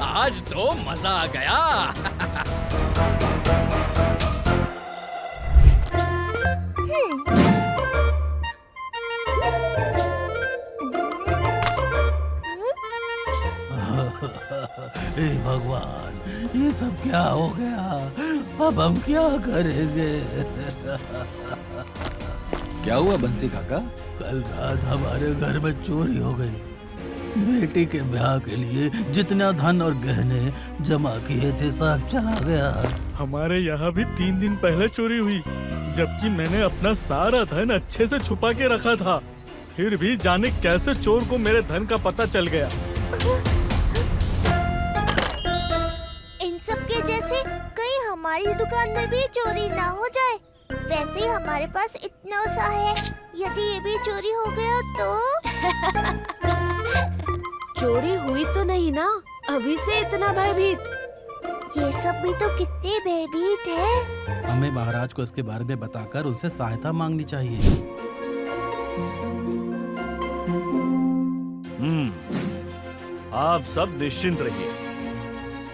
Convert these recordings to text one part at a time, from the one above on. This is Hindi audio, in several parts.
आज तो मजा आ गया। हे भगवान, ये सब क्या हो गया? अब हम क्या करेंगे? क्या हुआ बंसी काका? कल रात हमारे घर में चोरी हो गई। बेटी के ब्याह के लिए जितना धन और गहने जमा किए थे सब चला गया। हमारे यहाँ भी 3 दिन पहले चोरी हुई, जबकि मैंने अपना सारा धन अच्छे से छुपा के रखा था। फिर भी जाने कैसे चोर को मेरे धन का पता चल गया। इन सब के जैसे कहीं हमारी दुकान में भी चोरी ना हो जाए। वैसे ही हमारे पास इतना सा है, यदि ये भी चोरी हो गया तो। चोरी हुई तो नहीं ना, अभी से इतना भयभीत। ये सब भी तो कितने भयभीत है। हमें महाराज को इसके बारे में बताकर उनसे सहायता मांगनी चाहिए। आप सब निश्चिंत रहिए।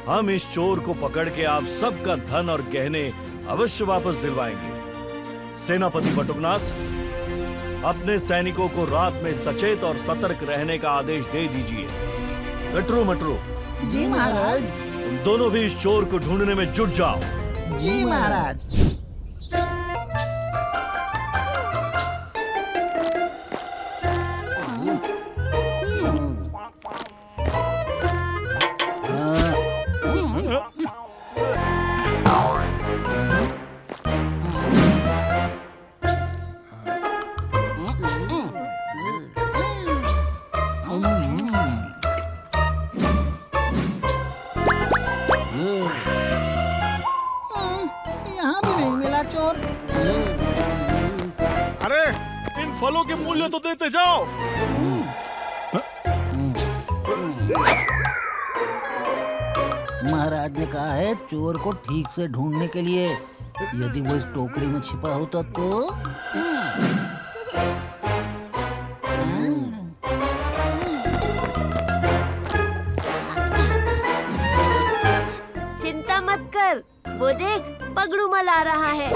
हम इस चोर को पकड़ के आप सबका धन और गहने अवश्य वापस दिलवाएंगे। सेनापति बटुकनाथ, अपने सैनिकों को रात में सचेत और सतर्क रहने का आदेश दे दीजिए। गटरू मटरू, जी महाराज। तुम दोनों भी इस चोर को ढूंढने में जुट जाओ। जी महाराज। यहाँ भी नहीं मिला चोर। अरे इन फलों के मूल्य तो देते जाओ। महाराज ने कहा है चोर को ठीक से ढूंढने के लिए। यदि वो इस टोकरी में छिपा होता तो। चिंता मत कर, वो देख पगड़ूमल आ रहा है।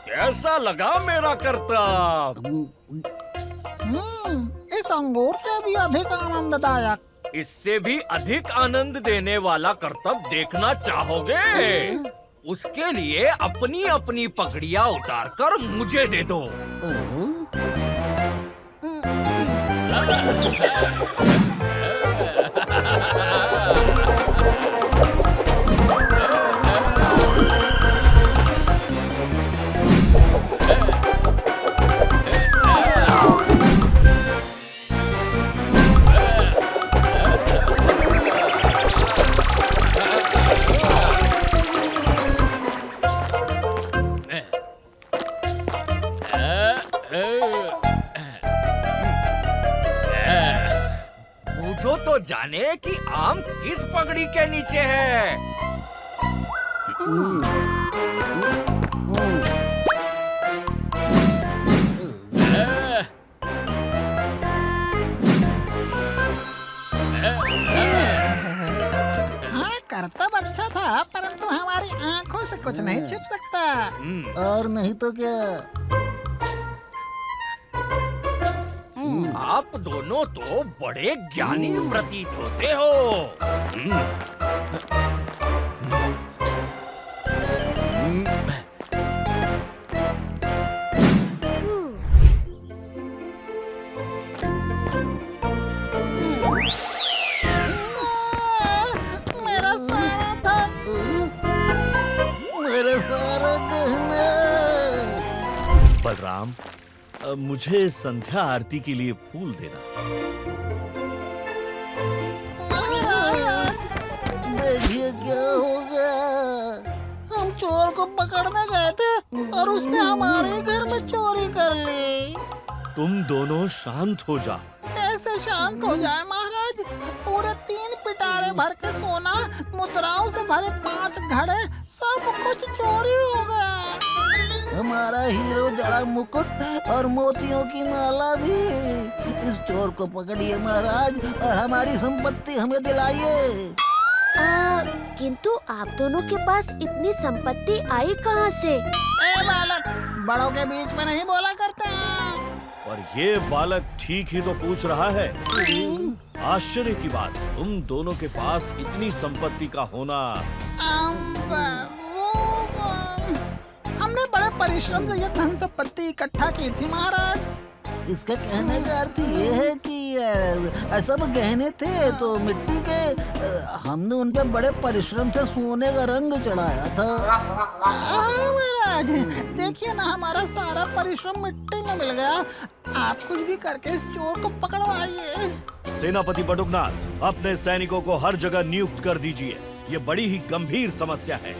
कैसा लगा मेरा करतब? इस अंगूर से भी अधिक आनंददायक। इससे भी अधिक आनंद देने वाला करतब देखना चाहोगे? उसके लिए अपनी अपनी पगड़ियाँ उतारकर मुझे दे दो। पूछो तो जाने कि आम किस पगड़ी के नीचे है। हाँ, करतब अच्छा था, परंतु हमारी आंखों से कुछ नहीं छिप सकता। और नहीं तो क्या। आप दोनों तो बड़े ज्ञानी प्रतीत होते हो। मेरा सारा धन, मेरे सारा गहना। बलराम, मुझे संध्या आरती के लिए फूल देना। महाराज, देखिए पकड़ने गए थे और उसने हमारे घर में चोरी कर ली। तुम दोनों शांत हो जाओ। कैसे शांत हो जाए महाराज? पूरे 3 पिटारे भर के सोना, मुद्राओं से भरे 5 घड़े, सब कुछ चोरी हो गया। हमारा हीरो जड़ा मुकुट और मोतियों की माला भी। इस चोर को पकड़िए महाराज और हमारी संपत्ति हमें दिलाइए। किंतु आप दोनों के पास इतनी संपत्ति आई कहाँ से? ए बालक, बड़ों के बीच में नहीं बोला करते हैं। और ये बालक ठीक ही तो पूछ रहा है। आश्चर्य की बात, तुम दोनों के पास इतनी संपत्ति का होना। हमने बड़े परिश्रम से ये धन संपत्ति इकट्ठा की थी महाराज। इसके कहने का अर्थ ये है कि सब गहने थे तो मिट्टी के, हमने उन पे बड़े परिश्रम से सोने का रंग चढ़ाया था। महाराज देखिए ना, हमारा सारा परिश्रम मिट्टी में मिल गया। आप कुछ भी करके इस चोर को पकड़वाइए। सेनापति बटुकनाथ, अपने सैनिकों को हर जगह नियुक्त कर दीजिए। ये बड़ी ही गंभीर समस्या है।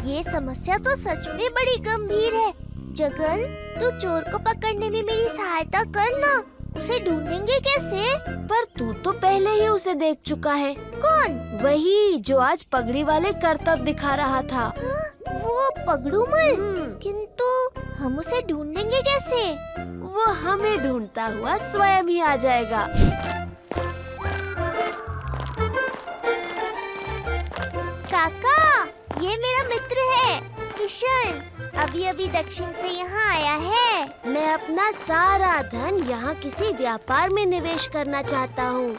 ये समस्या तो सच में बड़ी गंभीर है। जगन, तू चोर को पकड़ने में मेरी सहायता करना। उसे ढूंढेंगे कैसे? पर तू तो पहले ही उसे देख चुका है। कौन? वही जो आज पगड़ी वाले करतब दिखा रहा था। वो पगड़ूमल? किंतु हम उसे ढूंढेंगे कैसे? वो हमें ढूंढता हुआ स्वयं ही आ जाएगा। काका, ये मेरा मित्र है किशन। अभी अभी दक्षिण से यहाँ आया है। मैं अपना सारा धन यहाँ किसी व्यापार में निवेश करना चाहता हूँ।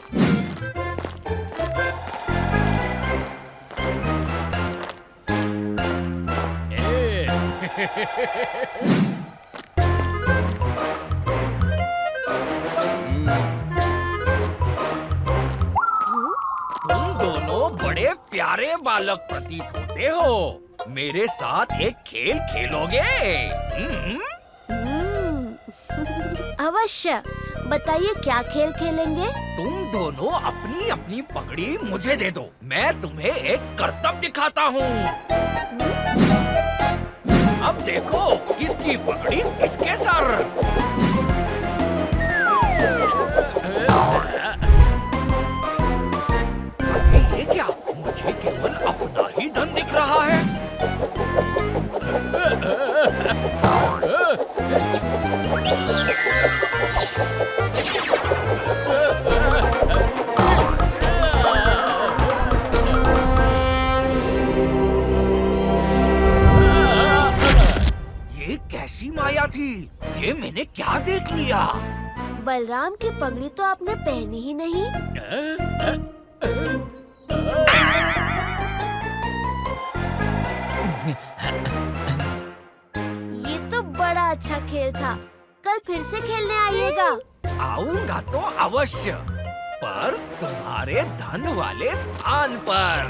तुम दोनों बड़े प्यारे बालक प्रतीत होते हो। मेरे साथ एक खेल खेलोगे? अवश्य, बताइए क्या खेल खेलेंगे? तुम दोनों अपनी अपनी पगड़ी मुझे दे दो। मैं तुम्हें एक करतब दिखाता हूँ। अब देखो किसकी पगड़ी किसके सर। ये क्या? मुझे केवल अपना ही धन दिख रहा है। ये कैसी माया थी? ये मैंने क्या देख लिया? बलराम की पगड़ी तो आपने पहनी ही नहीं। ये तो बड़ा अच्छा खेल था। कल फिर से खेलने आइएगा। आऊंगा तो अवश्य, पर तुम्हारे धन वाले स्थान पर।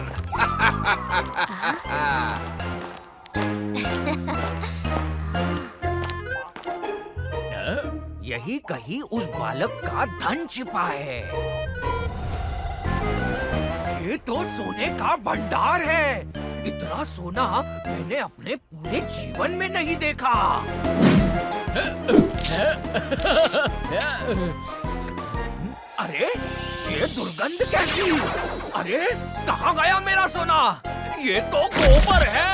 यही कहीं उस बालक का धन छिपा है। ये तो सोने का भंडार है। इतना सोना मैंने अपने पूरे जीवन में नहीं देखा। अरे ये दुर्गंध कैसी? अरे कहाँ गया मेरा सोना? ये तो गोबर है।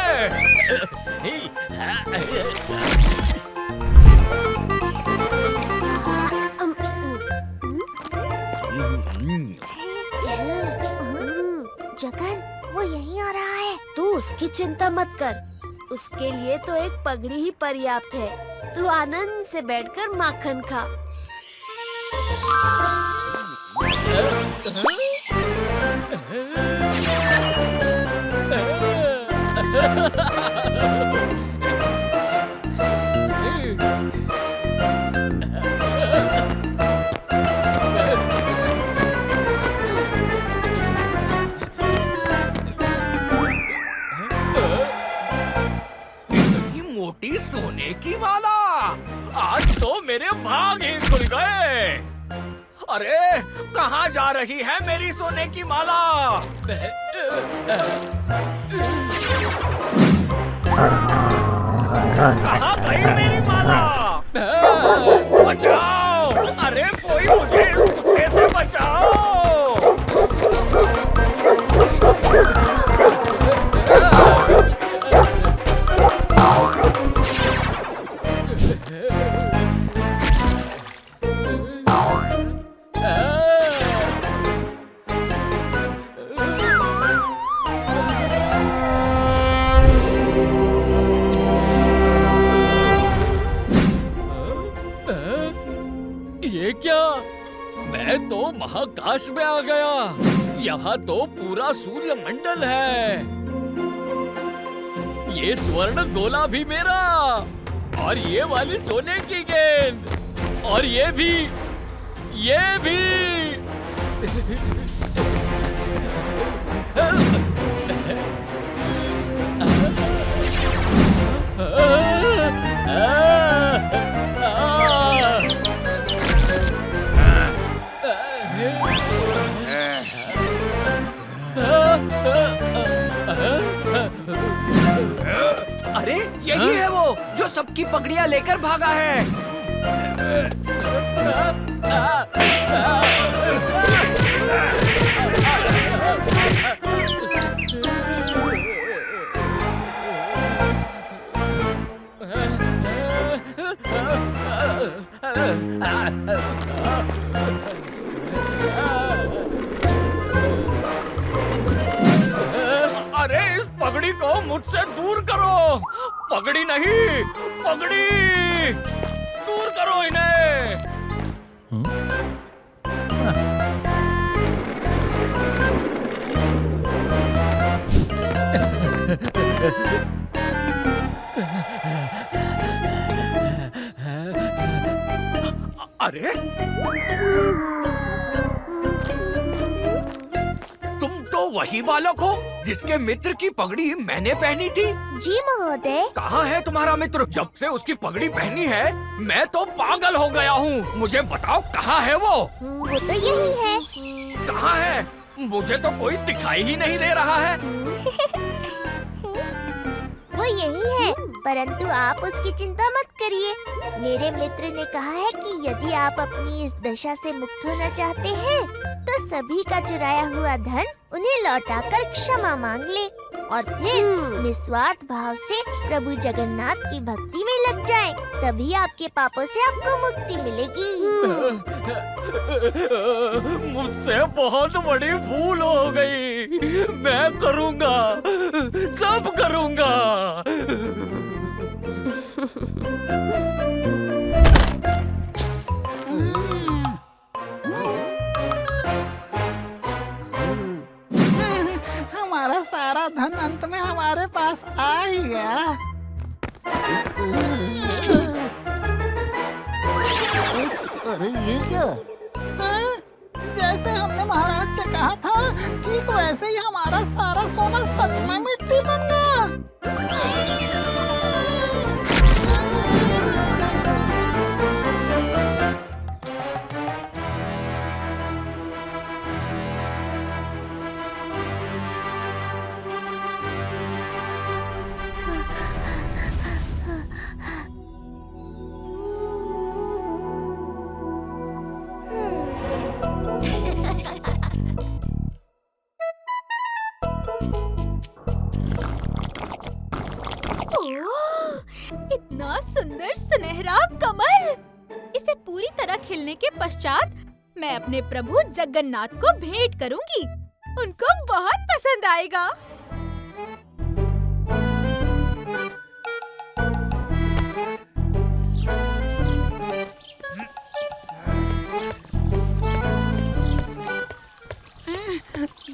जगन, वो यहीं आ रहा है। तू उसकी चिंता मत कर। उसके लिए तो एक पगड़ी ही पर्याप्त है। तू आनंद से बैठकर माखन खा। इतनी मोटी सोने की माला, आज तो मेरे भाग ही खुल गए। अरे कहाँ जा रही है मेरी सोने की माला? कहाँ गई मेरी माला? बचाओ! अरे कोई मुझे इस कुत्ते से बचाओ! ये क्या? मैं तो महाकाश में आ गया। यहाँ तो पूरा सूर्य मंडल है। ये स्वर्ण गोला भी मेरा, और ये वाली सोने की गेंद, और ये भी। अरे यही है वो जो सबकी पगड़ियां लेकर भागा है। अरे इस पगड़ी को मुझसे दूर करो। पगड़ी नहीं, पगड़ी! दूर करो इन्हें। अरे तुम तो वही बालक हो जिसके मित्र की पगड़ी मैंने पहनी थी। जी महोदय। कहाँ है तुम्हारा मित्र? जब से उसकी पगड़ी पहनी है मैं तो पागल हो गया हूँ। मुझे बताओ कहाँ है वो? वो तो यही है। कहाँ है? मुझे तो कोई दिखाई ही नहीं दे रहा है। वो यही है, परंतु आप उसकी चिंता मत करिए। मेरे मित्र ने कहा है कि यदि आप अपनी इस दशा से मुक्त होना चाहते हैं, तो सभी का चुराया हुआ धन उन्हें लौटाकर क्षमा मांग ले और फिर निस्वार्थ भाव से प्रभु जगन्नाथ की भक्ति में लग जाएं। तभी आपके पापों से आपको मुक्ति मिलेगी। मुझसे बहुत बड़ी भूल हो गई। मैं करूँगा, सब करूँगा। हमारा सारा धन अंत में हमारे पास आ ही गया। अरे ये क्या? हाँ? जैसे हमने महाराज से कहा था, ठीक वैसे ही हमारा सारा सोना सच में मिट्टी बन गया। इतना सुंदर सुनहरा कमल! इसे पूरी तरह खिलने के पश्चात मैं अपने प्रभु जगन्नाथ को भेंट करूंगी। उनको बहुत पसंद आएगा।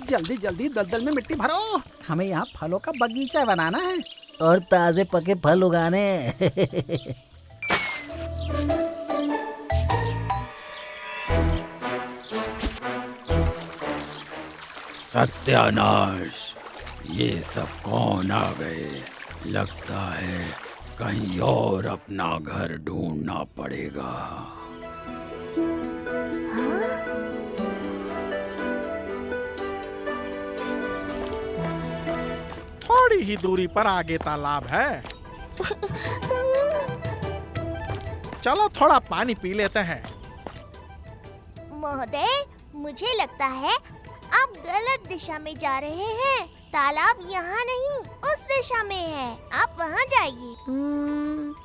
जल्दी जल्दी दलदल में मिट्टी भरो। हमें यहाँ फलों का बगीचा बनाना है और ताजे पके फल उगाने। सत्यानाश! ये सब कौन आ गए? लगता है कहीं और अपना घर ढूंढना पड़ेगा। थोड़ी ही दूरी पर आगे तालाब है। चलो थोड़ा पानी पी लेते हैं। महोदय, मुझे लगता है आप गलत दिशा में जा रहे हैं। तालाब यहाँ नहीं, उस दिशा में है। आप वहाँ जाइए।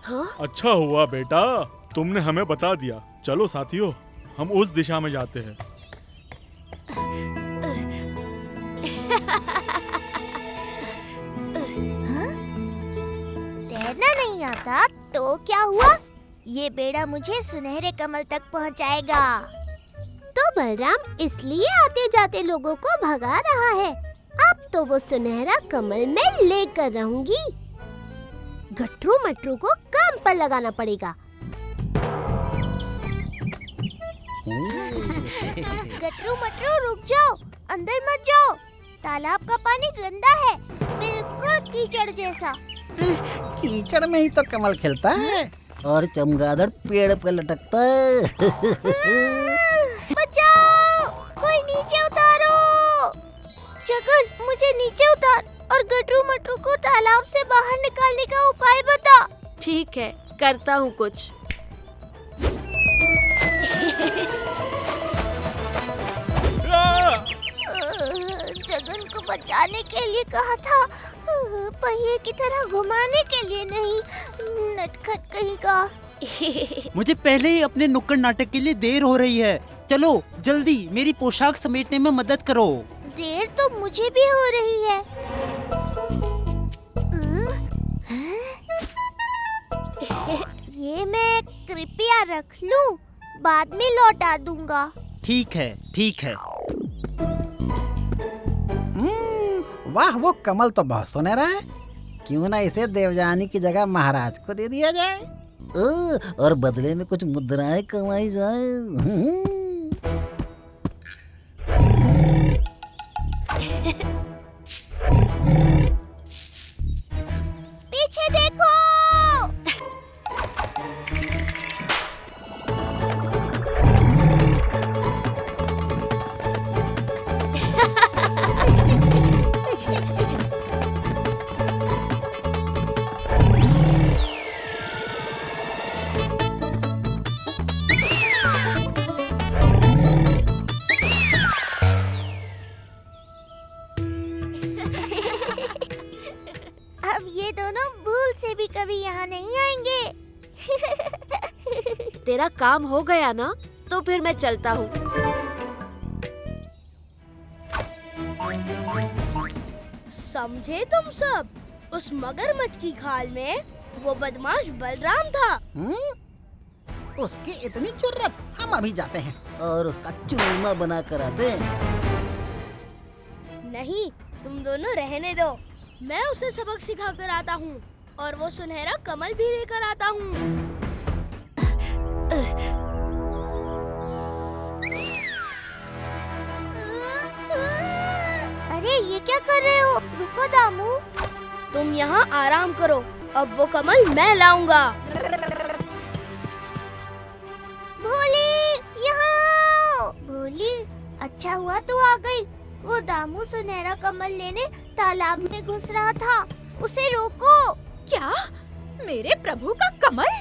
हाँ? अच्छा हुआ बेटा, तुमने हमें बता दिया। चलो साथियों, हम उस दिशा में जाते हैं। तैरना नहीं आता तो क्या हुआ? ये बेड़ा मुझे सुनहरे कमल तक पहुँचाएगा। तो बलराम इसलिए आते जाते लोगों को भगा रहा है। अब तो वो सुनहरा कमल में लेकर रहूंगी। गटरू मटरू को काम पर लगाना पड़ेगा। गटरू मटरू रुक जाओ, अंदर मत जाओ। तालाब का पानी गंदा है, बिल्कुल कीचड़ जैसा। कीचड़ में ही तो कमल खिलता है और चमगादड़ पेड़ पे लटकता है। बचाओ, कोई नीचे उतारो। जगन, मुझे नीचे उतार और गटरू मटरू को तालाब से बाहर निकालने का उपाय बता। ठीक है, करता हूँ कुछ। जगन को बचाने के लिए कहा था, पहिए की तरह घुमाने के लिए नहीं। नटखट कहीं का। मुझे पहले ही अपने नुक्कड़ नाटक के लिए देर हो रही है। चलो जल्दी मेरी पोशाक समेटने में मदद करो। देर तो मुझे भी हो रही है। ये मैं कृपया रख लूं, बाद में लौटा दूंगा। ठीक है, ठीक है। वाह, वो कमल तो बहुत सुनहरा है। क्यों ना इसे देवजानी की जगह महाराज को दे दिया जाए और बदले में कुछ मुद्राएं कमाई जाए। पीछे देखो। अब ये दोनों भूल से भी कभी यहाँ नहीं आएंगे। तेरा काम हो गया ना, तो फिर मैं चलता हूँ। समझे तुम सब? उस मगरमच्छ की खाल में वो बदमाश बलराम था। उसकी इतनी जुर्रत, हम अभी जाते हैं और उसका चूरमा बना कर आते हैं। नहीं, तुम दोनों रहने दो। मैं उसे सबक सिखा कर आता हूँ और वो सुनहरा कमल भी लेकर आता हूँ। अरे ये क्या कर रहे हो? रुको दामू। तुम यहाँ आराम करो, अब वो कमल मैं लाऊंगा। भोली, यहाँ। भोली, अच्छा हुआ तू आ गई। वो दामू सुनहरा कमल लेने तालाब में घुस रहा था, उसे रोको। क्या? मेरे प्रभु का कमल?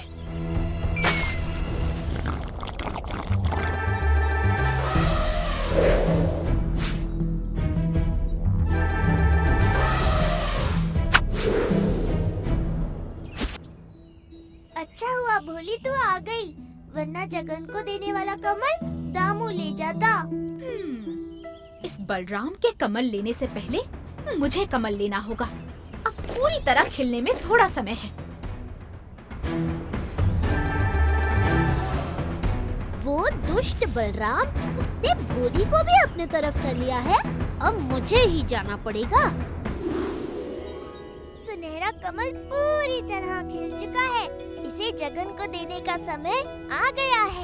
अच्छा हुआ भोली तू आ गई, वरना जगन को देने वाला कमल दामू ले जाता। इस बलराम के कमल लेने से पहले मुझे कमल लेना होगा। अब पूरी तरह खिलने में थोड़ा समय है। वो दुष्ट बलराम, उसने भोली को भी अपने तरफ कर लिया है। अब मुझे ही जाना पड़ेगा। सुनहरा कमल पूरी तरह खिल चुका है, इसे जगन को देने का समय आ गया है।